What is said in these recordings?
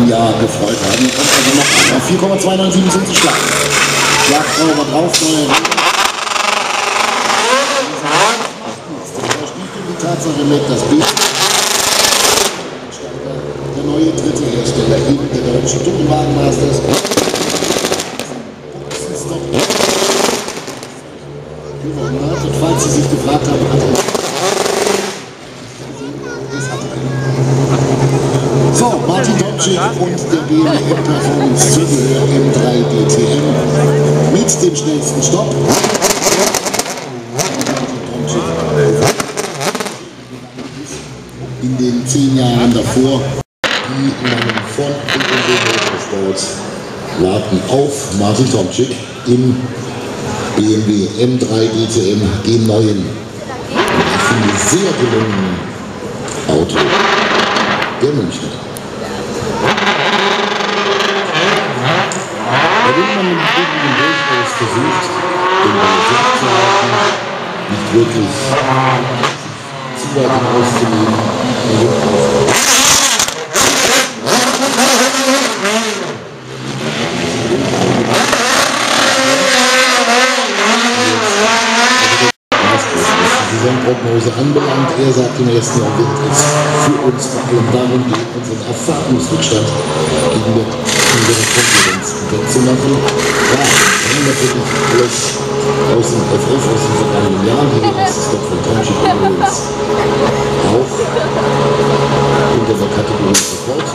Jahr gefreut haben. Hier kommt also noch einer. 4,297 sind Schlag. Schlag sauber drauf, neue. Die Tatsache mit, das Bild. Der neue dritte Hersteller, eben der deutsche Doppelwagenmeister ist. Gewonnen hat. Und falls Sie sich gefragt haben, hat er. So, Martin Tomczyk und der BMW Performance Zubehör M3 DTM mit dem schnellsten Stopp. In den 10 Jahren davor, die Namen von BMW Motorsport warten auf Martin Tomczyk im BMW M3 DTM, dem neuen, ich finde, sehr gelungenen Auto der Münchner. Da will man mit dem durchaus versucht, den Ball flach zu halten, nicht wirklich zu weit hinauszunehmen. Saisonprognose anbelangt. Er sagt, im ersten Jahr wird es für uns vor allem darum gehen, unseren Erfahrungsrückstand gegenüber der Konkurrenz wettzumachen. Ja, wir haben natürlich alles aus dem FF aus den vergangenen Jahren. Hier ist es doch von Tomczyk übrigens auch unter der Kategorie Support.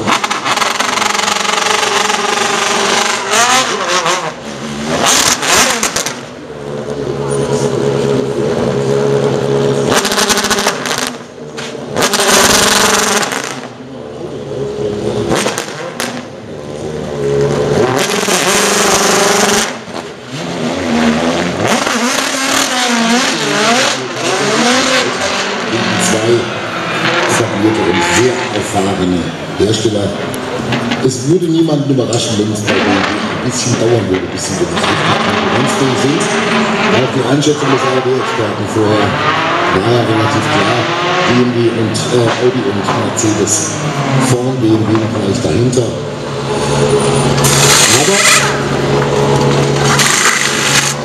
Sehr erfahrene Hersteller. Es würde niemanden überraschen, wenn es bei denen ein bisschen dauern würde, bis sie wirklich richtig konkurrenzfähig sind. Auch die Einschätzung des ARD-Experten vorher war ja relativ klar. BMW und Audi und Mercedes vorn, BMW gleich dahinter. Aber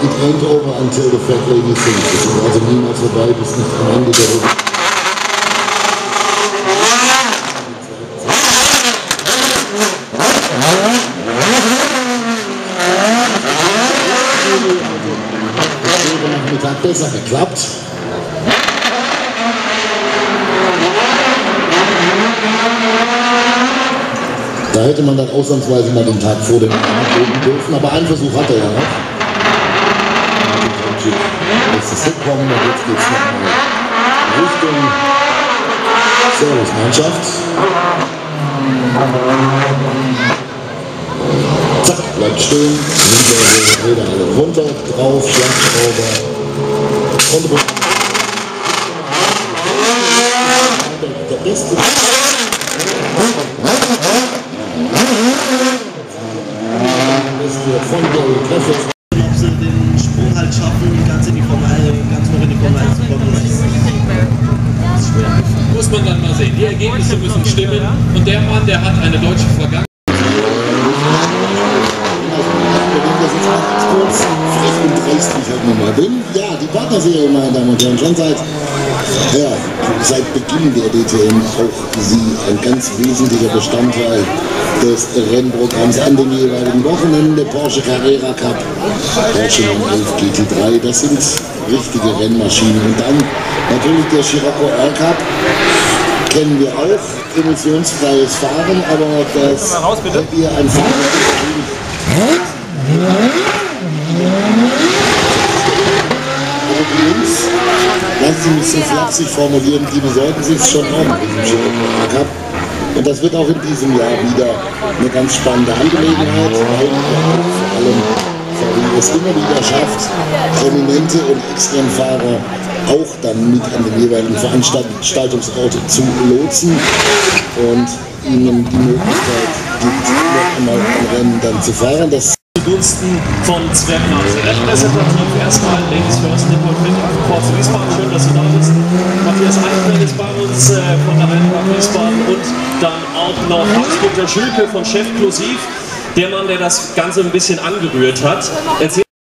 it ain't over until the fat lady sings. Es ist also niemals vorbei, bis nicht am Ende der Runde. Nachmittag besser geklappt. Da hätte man dann ausnahmsweise mal den Tag vor dem Abend geben dürfen, aber einen Versuch hat er ja noch. Jetzt ist hinkommen und jetzt geht es nochmal Richtung Servus-Mannschaft. Zack, bleibt stehen, hinter Räder alle runter, drauf, Schlagschrauber und runter. Der beste. Von der Treffer. Ob sie den Sprung halt schaffen, ganz in die Formel 1, ganz noch in die Formel 1 zu kommen, das ist schwer. Muss man dann mal sehen. Die Ergebnisse müssen stimmen und der Mann, der hat eine deutsche Vergangenheit. Ja, die Partnerserie, meine Damen und Herren, schon seit Beginn der DTM auch sie ein ganz wesentlicher Bestandteil des Rennprogramms an den jeweiligen Wochenende. Porsche Carrera Cup, Porsche 911 GT3, das sind richtige Rennmaschinen. Und dann natürlich der Scirocco R-Cup, kennen wir auch, emissionsfreies Fahren, aber das eher ein Fahren. Lassen Sie mich so flapsig formulieren, die besorgen sich schon auch in diesem Scirocco Cup. Und das wird auch in diesem Jahr wieder eine ganz spannende Angelegenheit, weil vor allem VW es immer wieder schafft, prominente und Extremfahrer auch dann mit an den jeweiligen Veranstaltungsort zu lotsen und ihnen die Möglichkeit gibt, noch einmal ein Rennen dann zu fahren. Das zugunsten von Zwergnase. Repräsentativ erstmal Ladies First, Nicole Flick, Port Wiesbaden, schön, dass Sie da sind. Matthias Eichfeld ist bei uns von der Eintracht Wiesbaden und dann auch noch Hans-Peter Schülke von Chef Plosiv, der Mann, der das Ganze ein bisschen angerührt hat.